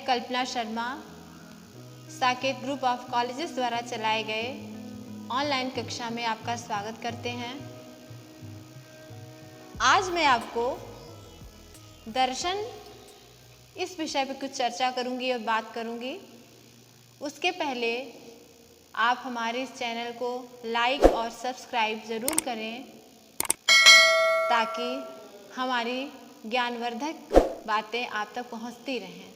Kalpana Sharma Saket group of colleges द्वारा चलाए गए ऑनलाइन कक्षा में आपका स्वागत करते हैं। आज मैं आपको दर्शन इस विषय पर कुछ चर्चा करूंगी और बात करूंगी। उसके पहले आप हमारे इस चैनल को लाइक और सब्सक्राइब ज़रूर करें ताकि हमारी ज्ञानवर्धक बातें आप तक पहुंचती रहें।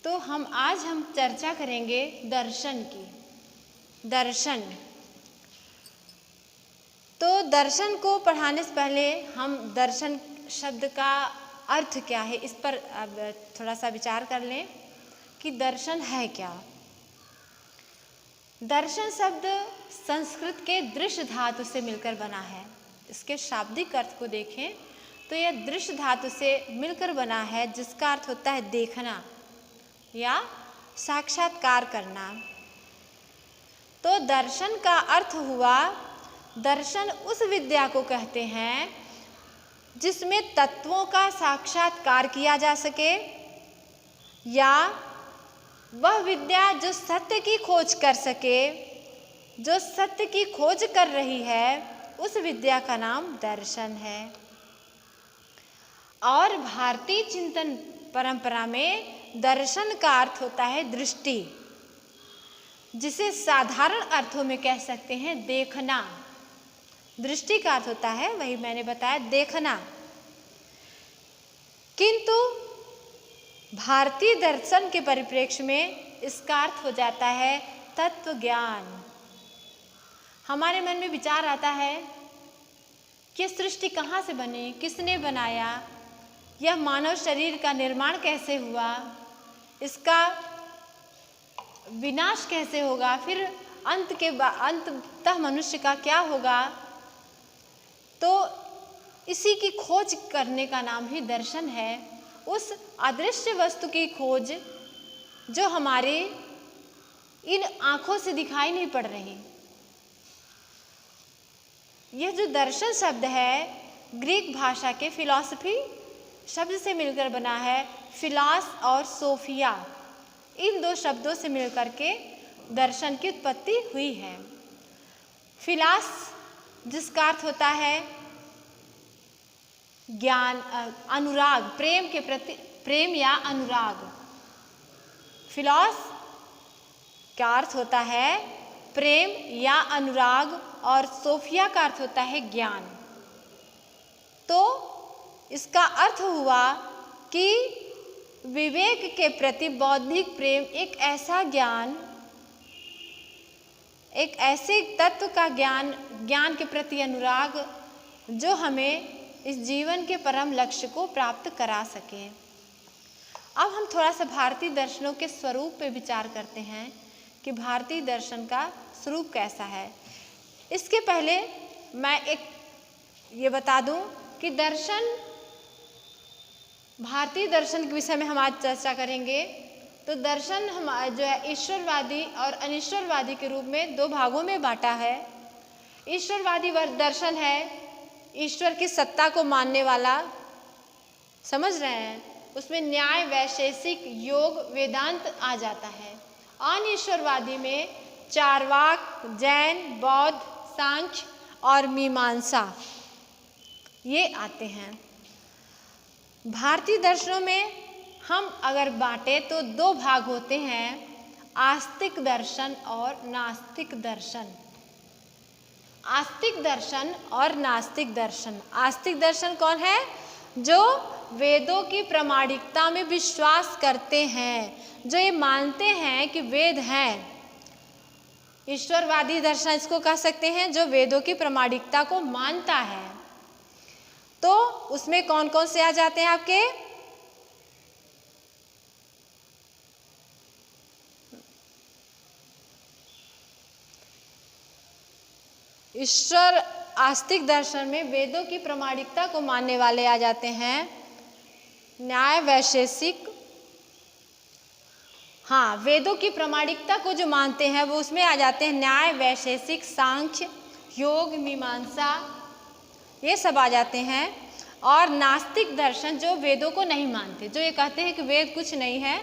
तो आज हम चर्चा करेंगे दर्शन की। दर्शन, तो दर्शन को पढ़ाने से पहले हम दर्शन शब्द का अर्थ क्या है इस पर अब थोड़ा सा विचार कर लें कि दर्शन है क्या। दर्शन शब्द संस्कृत के दृश्य धातु से मिलकर बना है। इसके शाब्दिक अर्थ को देखें तो यह दृश्य धातु से मिलकर बना है, जिसका अर्थ होता है देखना या साक्षात्कार करना। तो दर्शन का अर्थ हुआ, दर्शन उस विद्या को कहते हैं जिसमें तत्वों का साक्षात्कार किया जा सके, या वह विद्या जो सत्य की खोज कर सके, जो सत्य की खोज कर रही है, उस विद्या का नाम दर्शन है। और भारतीय चिंतन परंपरा में दर्शन का अर्थ होता है दृष्टि, जिसे साधारण अर्थों में कह सकते हैं देखना। दृष्टि का अर्थ होता है, वही मैंने बताया, देखना। किंतु भारतीय दर्शन के परिप्रेक्ष्य में इसका अर्थ हो जाता है तत्व ज्ञान। हमारे मन में विचार आता है कि सृष्टि कहाँ से बनी, किसने बनाया, यह मानव शरीर का निर्माण कैसे हुआ, इसका विनाश कैसे होगा, फिर अंततः मनुष्य का क्या होगा। तो इसी की खोज करने का नाम ही दर्शन है। उस अदृश्य वस्तु की खोज जो हमारे इन आँखों से दिखाई नहीं पड़ रही। यह जो दर्शन शब्द है ग्रीक भाषा के फिलॉसफी शब्द से मिलकर बना है। फिलॉस और सोफिया, इन दो शब्दों से मिलकर के दर्शन की उत्पत्ति हुई है। फिलॉस जिसका अर्थ होता है ज्ञान, अनुराग, प्रेम के प्रति, प्रेम या अनुराग। फिलॉस का अर्थ होता है प्रेम या अनुराग, और सोफिया का अर्थ होता है ज्ञान। तो इसका अर्थ हुआ कि विवेक के प्रति बौद्धिक प्रेम एक ऐसा ज्ञान, एक ऐसे तत्व का ज्ञान, ज्ञान के प्रति अनुराग जो हमें इस जीवन के परम लक्ष्य को प्राप्त करा सके। अब हम थोड़ा सा भारतीय दर्शनों के स्वरूप पे विचार करते हैं कि भारतीय दर्शन का स्वरूप कैसा है। इसके पहले मैं ये बता दूं कि दर्शन, भारतीय दर्शन के विषय में हम आज चर्चा करेंगे। तो दर्शन हम जो है ईश्वरवादी और अनिश्वरवादी के रूप में दो भागों में बांटा है। ईश्वरवादी दर्शन है ईश्वर की सत्ता को मानने वाला, समझ रहे हैं, उसमें न्याय, वैशेषिक, योग, वेदांत आ जाता है। अनिश्वरवादी में चार्वाक, जैन, बौद्ध, सांख्य और मीमांसा ये आते हैं। भारतीय दर्शनों में हम अगर बांटे तो दो भाग होते हैं, आस्तिक दर्शन और नास्तिक दर्शन। आस्तिक दर्शन और नास्तिक दर्शन। आस्तिक दर्शन कौन है? जो वेदों की प्रामाणिकता में विश्वास करते हैं, जो ये मानते हैं कि वेद हैं। ईश्वरवादी दर्शन इसको कह सकते हैं जो वेदों की प्रामाणिकता को मानता है। तो उसमें कौन कौन से आ जाते हैं आपके? ईश्वर आस्तिक दर्शन में वेदों की प्रामाणिकता को मानने वाले आ जाते हैं न्याय, वैशेषिक, हाँ, वेदों की प्रामाणिकता को जो मानते हैं वो उसमें आ जाते हैं न्याय, वैशेषिक, सांख्य, योग, मीमांसा, ये सब आ जाते हैं। और नास्तिक दर्शन जो वेदों को नहीं मानते, जो ये कहते हैं कि वेद कुछ नहीं है,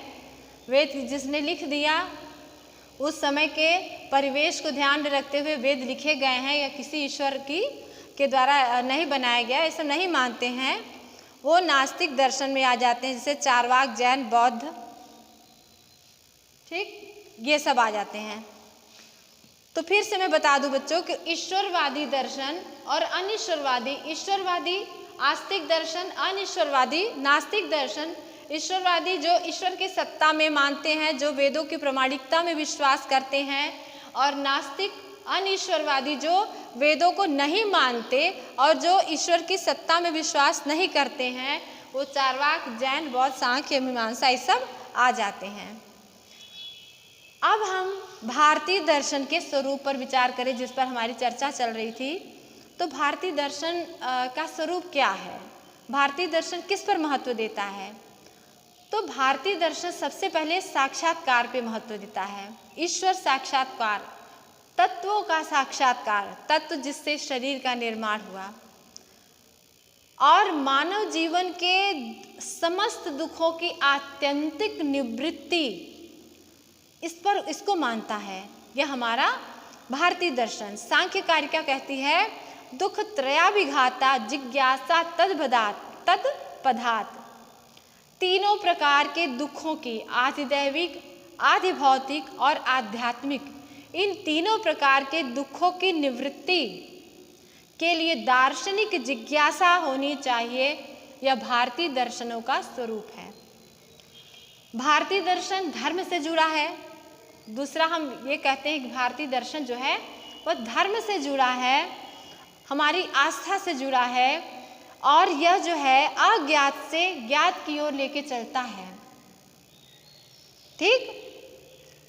वेद जिसने लिख दिया उस समय के परिवेश को ध्यान में रखते हुए वेद लिखे गए हैं या किसी ईश्वर के द्वारा नहीं बनाया गया, ऐसा नहीं मानते हैं, वो नास्तिक दर्शन में आ जाते हैं, जैसे चारवाक, जैन, बौद्ध, ठीक, ये सब आ जाते हैं। तो फिर से मैं बता दूं बच्चों कि ईश्वरवादी दर्शन और अनिश्वरवादी, ईश्वरवादी आस्तिक दर्शन, अनिश्वरवादी नास्तिक दर्शन। ईश्वरवादी जो ईश्वर की सत्ता में मानते हैं, जो वेदों की प्रामाणिकता में विश्वास करते हैं, और नास्तिक अनिश्वरवादी जो वेदों को नहीं मानते और जो ईश्वर की सत्ता में विश्वास नहीं करते हैं, वो चारवाक, जैन, बौद्ध, सांख्य, मीमांसा ये सब आ जाते हैं। अब हम भारतीय दर्शन के स्वरूप पर विचार करें, जिस पर हमारी चर्चा चल रही थी। तो भारतीय दर्शन का स्वरूप क्या है, भारतीय दर्शन किस पर महत्व देता है? तो भारतीय दर्शन सबसे पहले साक्षात्कार पे महत्व देता है। ईश्वर साक्षात्कार, तत्वों का साक्षात्कार, तत्व जिससे शरीर का निर्माण हुआ, और मानव जीवन के समस्त दुखों की आत्यंतिक निवृत्ति, इसको मानता है। यह हमारा भारतीय दर्शन। सांख्य कारिका कहती है दुख त्रयाभिघाता जिज्ञासा तत्पदात्, तीनों प्रकार के दुखों की, आधिदैविक, आधिभौतिक और आध्यात्मिक, इन तीनों प्रकार के दुखों की निवृत्ति के लिए दार्शनिक जिज्ञासा होनी चाहिए। यह भारतीय दर्शनों का स्वरूप है। भारतीय दर्शन धर्म से जुड़ा है। दूसरा हम ये कहते हैं कि भारतीय दर्शन जो है वह धर्म से जुड़ा है, हमारी आस्था से जुड़ा है, और यह जो है अज्ञात से ज्ञात की ओर लेके चलता है। ठीक,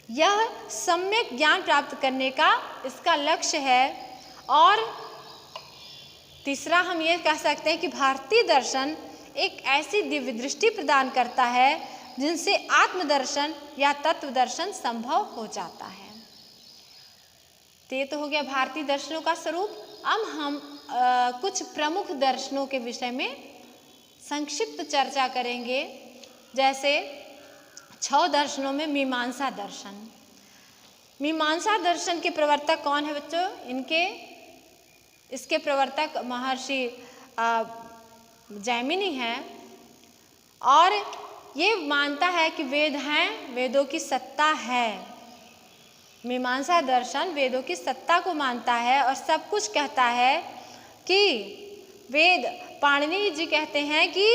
यह सम्यक ज्ञान प्राप्त करने का इसका लक्ष्य है। और तीसरा हम ये कह सकते हैं कि भारतीय दर्शन एक ऐसी दिव्य दृष्टि प्रदान करता है जिनसे आत्मदर्शन या तत्व दर्शन संभव हो जाता है। तो ये तो हो गया भारतीय दर्शनों का स्वरूप। अब हम कुछ प्रमुख दर्शनों के विषय में संक्षिप्त चर्चा करेंगे। जैसे 6 दर्शनों में मीमांसा दर्शन। मीमांसा दर्शन के प्रवर्तक कौन है बच्चों? इसके प्रवर्तक महर्षि जैमिनी हैं, और ये मानता है कि वेद हैं, वेदों की सत्ता है। मीमांसा दर्शन वेदों की सत्ता को मानता है और सब कुछ कहता है कि वेद, पाणिनि जी कहते हैं कि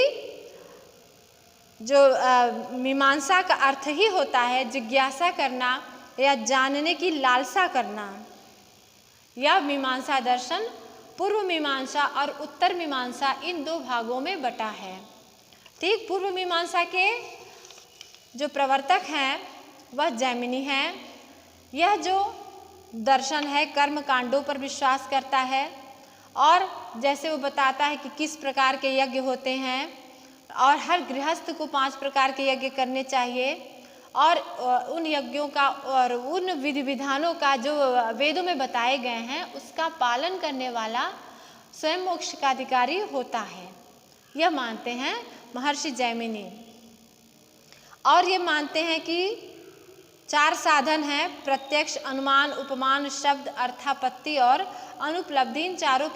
जो मीमांसा का अर्थ ही होता है जिज्ञासा करना या जानने की लालसा करना। यह मीमांसा दर्शन पूर्व मीमांसा और उत्तर मीमांसा इन 2 भागों में बटा है। ठीक, पूर्व मीमांसा के जो प्रवर्तक हैं वह जैमिनी हैं। यह जो दर्शन है कर्म कांडों पर विश्वास करता है, और जैसे वो बताता है कि किस प्रकार के यज्ञ होते हैं, और हर गृहस्थ को 5 प्रकार के यज्ञ करने चाहिए, और उन यज्ञों का और उन विधि विधानों का जो वेदों में बताए गए हैं उसका पालन करने वाला स्वयं मोक्ष का अधिकारी होता है। यह मानते हैं महर्षि जैमिनी। और ये मानते हैं कि 4 साधन हैं, प्रत्यक्ष, अनुमान, उपमान, शब्द, अर्थापत्ति और अनुपलब्धि। इन चारों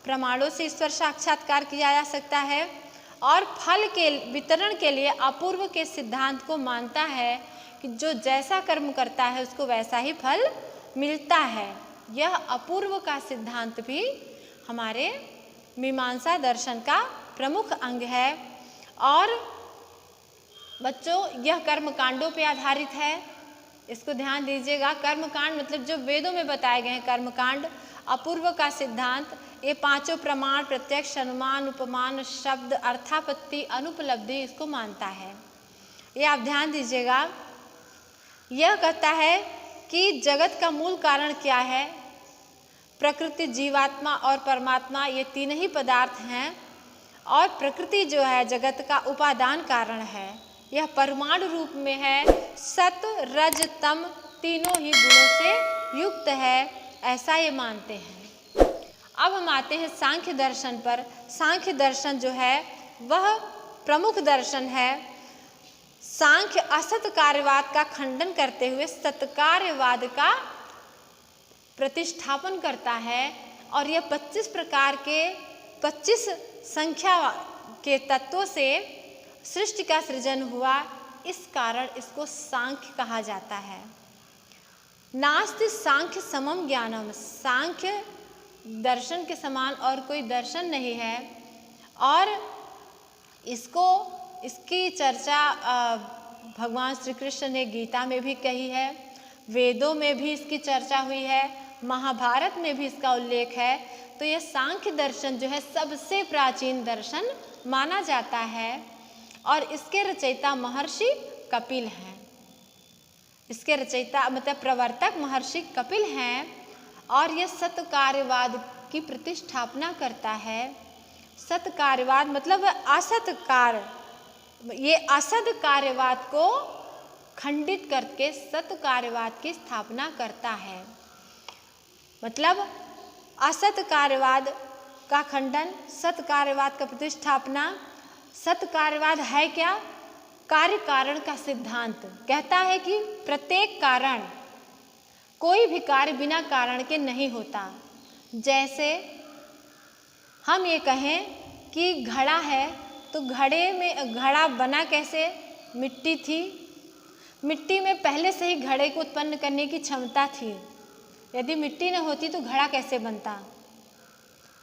प्रमाणों से ईश्वर साक्षात्कार किया जा सकता है। और फल के वितरण के लिए अपूर्व के सिद्धांत को मानता है कि जो जैसा कर्म करता है उसको वैसा ही फल मिलता है। यह अपूर्व का सिद्धांत भी हमारे मीमांसा दर्शन का प्रमुख अंग है। और बच्चों यह कर्म कांडों पे आधारित है, इसको ध्यान दीजिएगा। कर्म कांड मतलब जो वेदों में बताए गए हैं कर्म कांड। अपूर्व का सिद्धांत ये 5 प्रमाण, प्रत्यक्ष, अनुमान, उपमान, शब्द, अर्थापत्ति, अनुपलब्धि, इसको मानता है। ये आप ध्यान दीजिएगा। यह कहता है कि जगत का मूल कारण क्या है? प्रकृति, जीवात्मा और परमात्मा, ये 3 ही पदार्थ हैं, और प्रकृति जो है जगत का उपादान कारण है। यह परमाणु रूप में है, सत, रज, तम तीनों ही गुणों से युक्त है, ऐसा ये मानते हैं। अब हम आते हैं सांख्य दर्शन पर। सांख्य दर्शन जो है वह प्रमुख दर्शन है। सांख्य असत कार्यवाद का खंडन करते हुए सत्कार्यवाद का प्रतिष्ठापन करता है और यह 25 संख्या के तत्वों से सृष्टि का सृजन हुआ, इस कारण इसको सांख्य कहा जाता है। नास्ति सांख्य समम ज्ञानम, सांख्य दर्शन के समान और कोई दर्शन नहीं है और इसकी चर्चा भगवान श्री कृष्ण ने गीता में भी कही है, वेदों में भी इसकी चर्चा हुई है, महाभारत में भी इसका उल्लेख है। तो यह सांख्य दर्शन जो है सबसे प्राचीन दर्शन माना जाता है और इसके रचयिता महर्षि कपिल हैं। इसके रचयिता मतलब प्रवर्तक महर्षि कपिल हैं और यह सत्कार्यवाद की प्रतिष्ठापना करता है। सत्कार्यवाद मतलब असत कार्य, ये असत कार्यवाद को खंडित करके सत्कार्यवाद की स्थापना करता है। मतलब असत कार्यवाद का खंडन, सत्कार्यवाद का प्रतिष्ठापना। सत्कार्यवाद है क्या? कार्य कारण का सिद्धांत कहता है कि प्रत्येक कारण, कोई भी कार्य बिना कारण के नहीं होता। जैसे हम ये कहें कि घड़ा है तो घड़ा बना कैसे? मिट्टी थी, मिट्टी में पहले से ही घड़े को उत्पन्न करने की क्षमता थी। यदि मिट्टी न होती तो घड़ा कैसे बनता?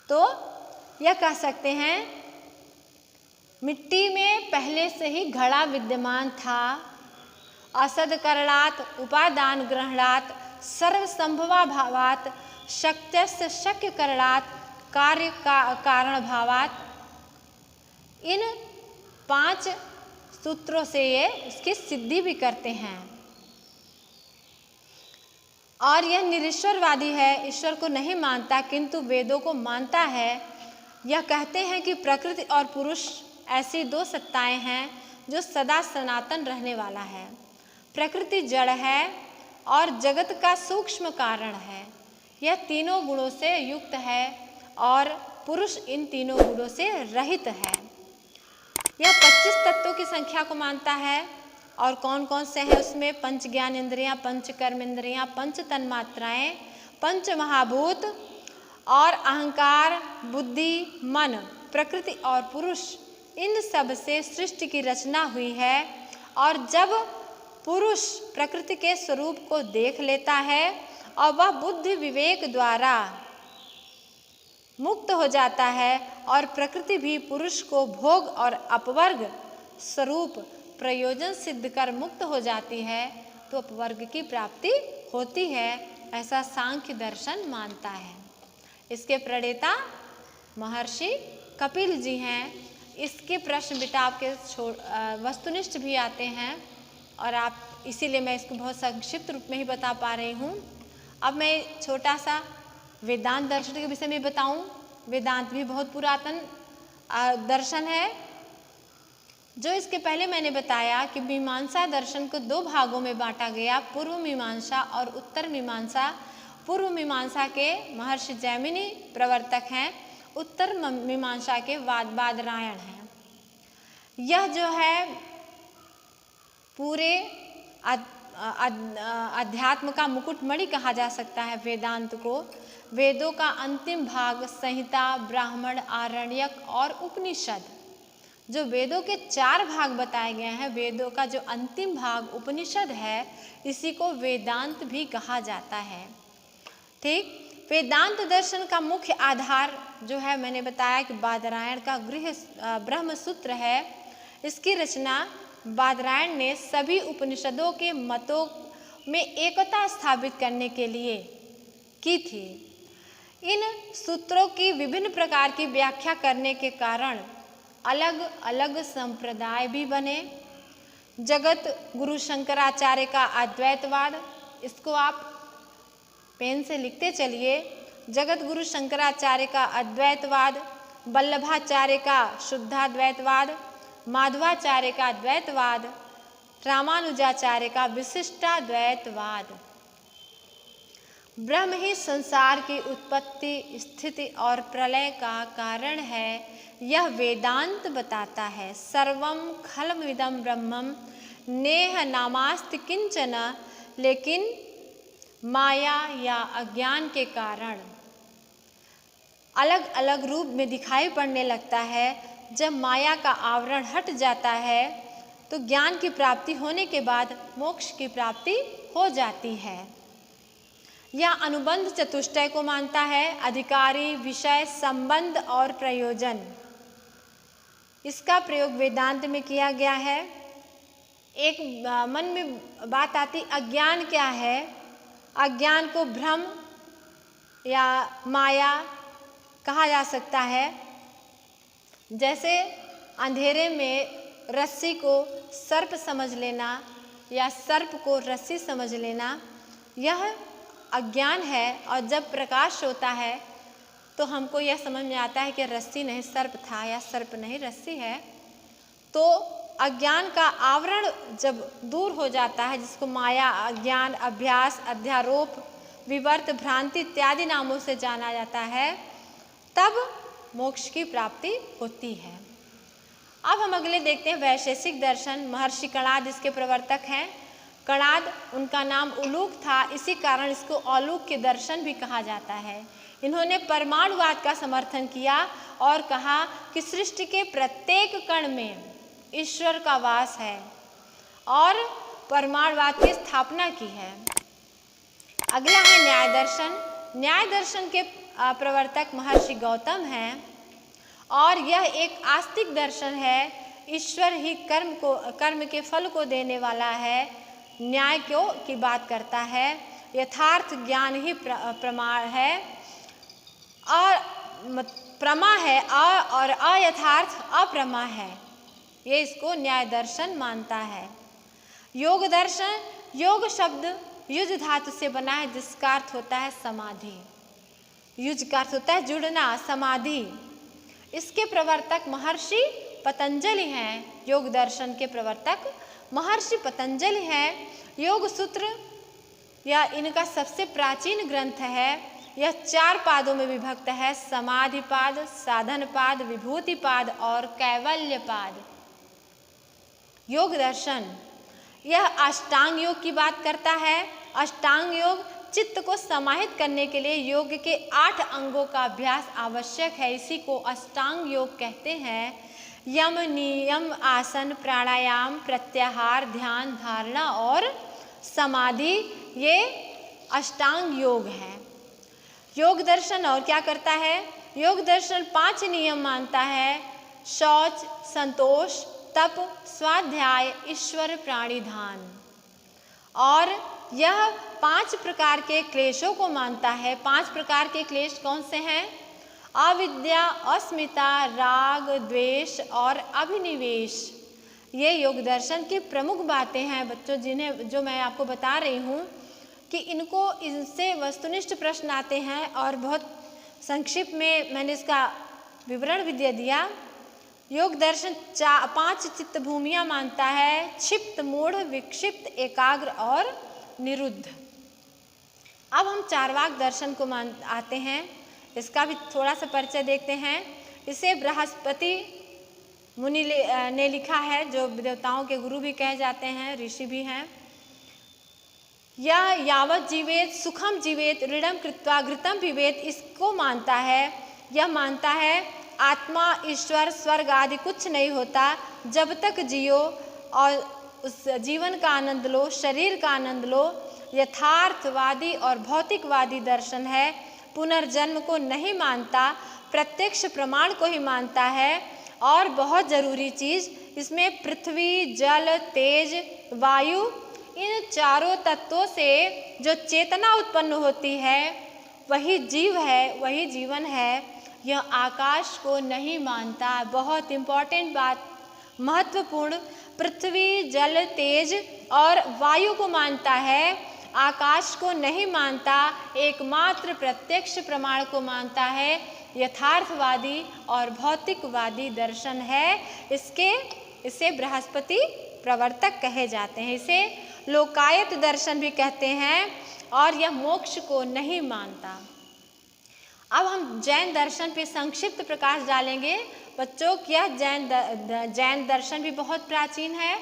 तो यह कह सकते हैं मिट्टी में पहले से ही घड़ा विद्यमान था। असद करणात उपादान ग्रहणात सर्वसंभवा भावात शक्त्यस्य शक्य करणात कार्य का कारण भावात। इन 5 सूत्रों से ये उसकी सिद्धि भी करते हैं। और यह निरीश्वरवादी है, ईश्वर को नहीं मानता किंतु वेदों को मानता है। यह कहते हैं कि प्रकृति और पुरुष ऐसी 2 सत्ताएं हैं जो सदा सनातन रहने वाला है। प्रकृति जड़ है और जगत का सूक्ष्म कारण है। यह तीनों गुणों से युक्त है और पुरुष इन तीनों गुणों से रहित है। यह 25 तत्वों की संख्या को मानता है और कौन कौन से हैं उसमें? पंच ज्ञान इंद्रियां, पंच कर्म इंद्रियां, पंच तन्मात्राएं, पंच महाभूत और अहंकार, बुद्धि, मन, प्रकृति और पुरुष, इन सब से सृष्टि की रचना हुई है। और जब पुरुष प्रकृति के स्वरूप को देख लेता है और वह बुद्धि विवेक द्वारा मुक्त हो जाता है और प्रकृति भी पुरुष को भोग और अपवर्ग स्वरूप प्रयोजन सिद्ध कर मुक्त हो जाती है, तो अपवर्ग की प्राप्ति होती है, ऐसा सांख्य दर्शन मानता है। इसके प्रणेता महर्षि कपिल जी हैं। इसके प्रश्न बेटा आपके वस्तुनिष्ठ भी आते हैं और आप इसीलिए मैं इसको बहुत संक्षिप्त रूप में ही बता पा रही हूँ। अब मैं छोटा सा वेदांत दर्शन के विषय में बताऊं। वेदांत भी बहुत पुरातन दर्शन है। जो इसके पहले मैंने बताया कि मीमांसा दर्शन को 2 भागों में बांटा गया, पूर्व मीमांसा और उत्तर मीमांसा। पूर्व मीमांसा के महर्षि जैमिनी प्रवर्तक हैं, उत्तर मीमांसा के बादरायण हैं। यह जो है पूरे अध्यात्म का मुकुटमणि कहा जा सकता है वेदांत को। वेदों का अंतिम भाग संहिता, ब्राह्मण, आरण्यक और उपनिषद, जो वेदों के 4 भाग बताए गए हैं, वेदों का जो अंतिम भाग उपनिषद है, इसी को वेदांत भी कहा जाता है। ठीक, वेदांत दर्शन का मुख्य आधार जो है मैंने बताया कि बादरायण का ब्रह्म सूत्र है। इसकी रचना बादरायण ने सभी उपनिषदों के मतों में एकता स्थापित करने के लिए की थी। इन सूत्रों की विभिन्न प्रकार की व्याख्या करने के कारण अलग अलग संप्रदाय भी बने। जगत गुरु शंकराचार्य का अद्वैतवाद, इसको आप पेन से लिखते चलिए। जगत गुरु शंकराचार्य का अद्वैतवाद, वल्लभाचार्य का शुद्धाद्वैतवाद, माधवाचार्य का द्वैतवाद, रामानुजाचार्य का विशिष्टाद्वैतवाद। ब्रह्म ही संसार की उत्पत्ति, स्थिति और प्रलय का कारण है, यह वेदांत बताता है। सर्वम खलमिदं ब्रह्मम नेह नामास्ति किंचन, लेकिन माया या अज्ञान के कारण अलग अलग रूप में दिखाई पड़ने लगता है। जब माया का आवरण हट जाता है तो ज्ञान की प्राप्ति होने के बाद मोक्ष की प्राप्ति हो जाती है। यह अनुबंध चतुष्टय को मानता है, अधिकारी, विषय, संबंध और प्रयोजन। इसका प्रयोग वेदांत में किया गया है। एक मन में बात आती, अज्ञान क्या है? अज्ञान को भ्रम या माया कहा जा सकता है। जैसे अंधेरे में रस्सी को सर्प समझ लेना या सर्प को रस्सी समझ लेना, यह अज्ञान है। और जब प्रकाश होता है तो हमको यह समझ में आता है कि रस्सी नहीं सर्प था या सर्प नहीं रस्सी है। तो अज्ञान का आवरण जब दूर हो जाता है, जिसको माया, अज्ञान, अभ्यास, अध्यारोप, विवर्त, भ्रांति इत्यादि नामों से जाना जाता है, तब मोक्ष की प्राप्ति होती है। अब हम अगले देखते हैं वैशेषिक दर्शन। महर्षि कणाद इसके प्रवर्तक हैं। कणाद, उनका नाम उलूक था, इसी कारण इसको औलूक्य दर्शन भी कहा जाता है। इन्होंने परमाणुवाद का समर्थन किया और कहा कि सृष्टि के प्रत्येक कण में ईश्वर का वास है और परमाणुवाद की स्थापना की है। अगला है न्याय दर्शन। न्याय दर्शन के प्रवर्तक महर्षि गौतम हैं और यह एक आस्तिक दर्शन है। ईश्वर ही कर्म के फल को देने वाला है, न्याय की बात करता है। यथार्थ ज्ञान ही प्रमाण है और प्रमा है और अयथार्थ अप्रमा है। ये इसको न्याय दर्शन मानता है। योग दर्शन, योग शब्द युज धातु से बना है, जिसका अर्थ होता है समाधि। युज का अर्थ होता है जुड़ना, समाधि। इसके प्रवर्तक महर्षि पतंजलि हैं। योग दर्शन के प्रवर्तक महर्षि पतंजलि हैं। योग सूत्र या इनका सबसे प्राचीन ग्रंथ है। यह 4 पादों में विभक्त है, समाधि पाद, साधन पाद, विभूति पाद और कैवल्य पाद। योग दर्शन यह अष्टांग योग की बात करता है। अष्टांग योग चित्त को समाहित करने के लिए योग के 8 अंगों का अभ्यास आवश्यक है, इसी को अष्टांग योग कहते हैं। यम, नियम, आसन, प्राणायाम, प्रत्याहार, ध्यान, धारणा और समाधि, ये अष्टांग योग है। योग दर्शन और क्या करता है? योग दर्शन 5 नियम मानता है: शौच, संतोष, तप, स्वाध्याय, ईश्वर प्राणिधान। और यह 5 प्रकार के क्लेशों को मानता है। 5 प्रकार के क्लेश कौन से हैं? अविद्या, अस्मिता, राग, द्वेष और अभिनिवेश। ये योग दर्शन की प्रमुख बातें हैं बच्चों, जो मैं आपको बता रही हूँ कि इनसे वस्तुनिष्ठ प्रश्न आते हैं और बहुत संक्षिप्त में मैंने इसका विवरण भी दे दिया। योग दर्शन 5 चित्त भूमियाँ मानता है: क्षिप्त, मूढ़, विक्षिप्त, एकाग्र और निरुद्ध। अब हम चार्वाक दर्शन को आते हैं। इसका भी थोड़ा सा परिचय देखते हैं। इसे बृहस्पति मुनि ने लिखा है, जो देवताओं के गुरु भी कहे जाते हैं, ऋषि भी हैं। यह यावत जीवेत सुखम जीवेत ऋणम कृत्वा घृतम पिबेत, इसको मानता है। यह मानता है आत्मा, ईश्वर, स्वर्ग आदि कुछ नहीं होता। जब तक जियो और उस जीवन का आनंद लो, शरीर का आनंद लो। यथार्थवादी और भौतिकवादी दर्शन है। पुनर्जन्म को नहीं मानता, प्रत्यक्ष प्रमाण को ही मानता है। और बहुत जरूरी चीज़, इसमें पृथ्वी, जल, तेज, वायु, इन चारों तत्वों से जो चेतना उत्पन्न होती है वही जीव है, वही जीवन है। यह आकाश को नहीं मानता। बहुत इम्पॉर्टेंट बात, महत्वपूर्ण, पृथ्वी, जल, तेज और वायु को मानता है, आकाश को नहीं मानता। एकमात्र प्रत्यक्ष प्रमाण को मानता है। यथार्थवादी और भौतिकवादी दर्शन है। इसे बृहस्पति प्रवर्तक कहे जाते हैं। इसे लोकायत दर्शन भी कहते हैं और यह मोक्ष को नहीं मानता। अब हम जैन दर्शन पे संक्षिप्त प्रकाश डालेंगे बच्चों। यह जैन दर्शन भी बहुत प्राचीन है।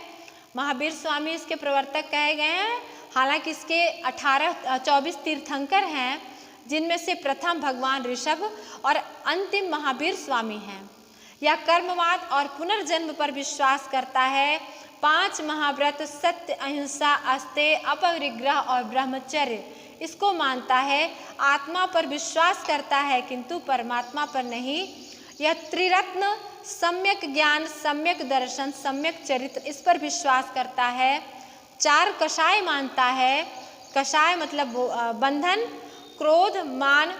महावीर स्वामी इसके प्रवर्तक कहे गए हैं। हालांकि इसके 24 तीर्थंकर हैं, जिनमें से प्रथम भगवान ऋषभ और अंतिम महावीर स्वामी हैं। यह कर्मवाद और पुनर्जन्म पर विश्वास करता है। 5 महाव्रत सत्य, अहिंसा, अस्तेय, अपरिग्रह और ब्रह्मचर्य इसको मानता है। आत्मा पर विश्वास करता है किंतु परमात्मा पर नहीं। यह त्रिरत्न सम्यक ज्ञान, सम्यक दर्शन, सम्यक चरित्र इस पर विश्वास करता है। 4 कषाय मानता है। कषाय मतलब बंधन, क्रोध, मान,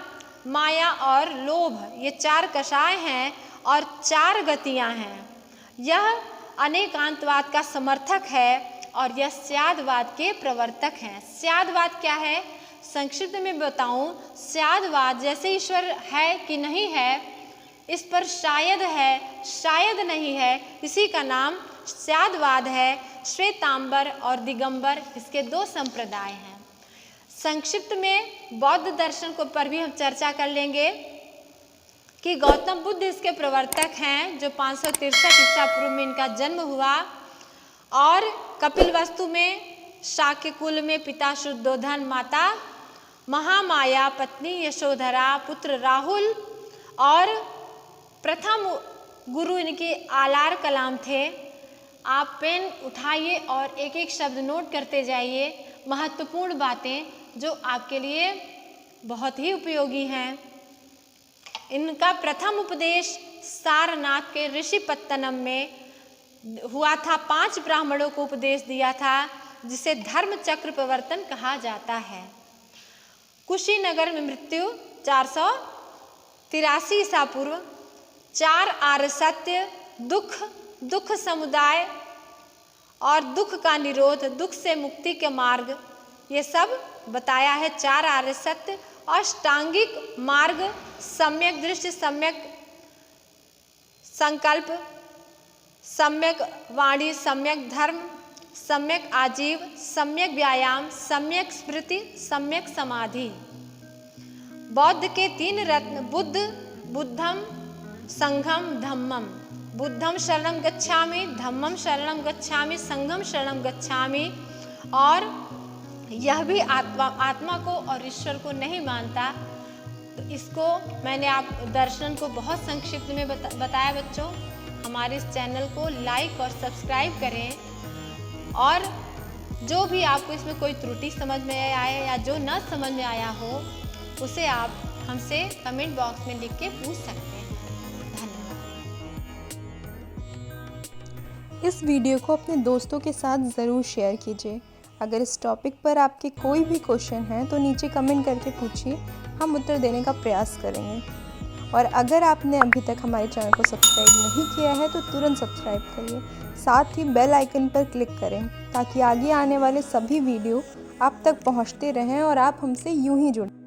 माया और लोभ, ये 4 कषाय हैं और 4 गतियां हैं। यह अनेकांतवाद का समर्थक है और यह स्यादवाद के प्रवर्तक हैं। स्यादवाद क्या है? संक्षिप्त में बताऊं, स्यादवाद जैसे ईश्वर है कि नहीं है, इस पर शायद है, शायद नहीं है, इसी का नाम स्यादवाद है। श्वेतांबर और दिगंबर इसके 2 संप्रदाय हैं। संक्षिप्त में बौद्ध दर्शन को पर भी हम चर्चा कर लेंगे कि गौतम बुद्ध इसके प्रवर्तक हैं, जो 563 ईसा पूर्व में इनका जन्म हुआ। और कपिलवस्तु में शाक्य कुल में पिता शुद्धोधन, माता महामाया, पत्नी यशोधरा, पुत्र राहुल और प्रथम गुरु इनके आलार कलाम थे। आप पेन उठाइए और एक एक शब्द नोट करते जाइए, महत्वपूर्ण बातें जो आपके लिए बहुत ही उपयोगी हैं। इनका प्रथम उपदेश सारनाथ के ऋषिपत्तनम में हुआ था। 5 ब्राह्मणों को उपदेश दिया था, जिसे धर्म चक्र प्रवर्तन कहा जाता है। कुशीनगर में मृत्यु 483 ईसा पूर्व। 4 आर्य सत्य, दुख समुदाय और दुख का निरोध, दुख से मुक्ति के मार्ग, ये सब बताया है। 4 आर्य सत्य, अष्टांगिक मार्ग, सम्यक दृष्टि, सम्यक संकल्प, सम्यक वाणी, सम्यक धर्म, सम्यक आजीव, सम्यक व्यायाम, सम्यक स्मृति, सम्यक समाधि। बौद्ध के 3 रत्न बुद्ध, बुद्धम, संघम, धम्मम। बुद्धम शरणम गच्छामि, धम्मम शरणम गच्छामि, संघम शरणम गच्छामि। और यह भी आत्मा को और ईश्वर को नहीं मानता। तो इसको मैंने आप दर्शन को बहुत संक्षिप्त में बताया बच्चों। हमारे इस चैनल को लाइक और सब्सक्राइब करें। और जो भी आपको इसमें कोई त्रुटि समझ में आए या जो न समझ में आया हो, उसे आप हमसे कमेंट बॉक्स में लिख के पूछ सकते हैं। इस वीडियो को अपने दोस्तों के साथ ज़रूर शेयर कीजिए। अगर इस टॉपिक पर आपके कोई भी क्वेश्चन है तो नीचे कमेंट करके पूछिए, हम उत्तर देने का प्रयास करेंगे। और अगर आपने अभी तक हमारे चैनल को सब्सक्राइब नहीं किया है तो तुरंत सब्सक्राइब करिए, साथ ही बेल आइकन पर क्लिक करें ताकि आगे आने वाले सभी वीडियो आप तक पहुंचते रहें और आप हमसे यूं ही जुड़ें।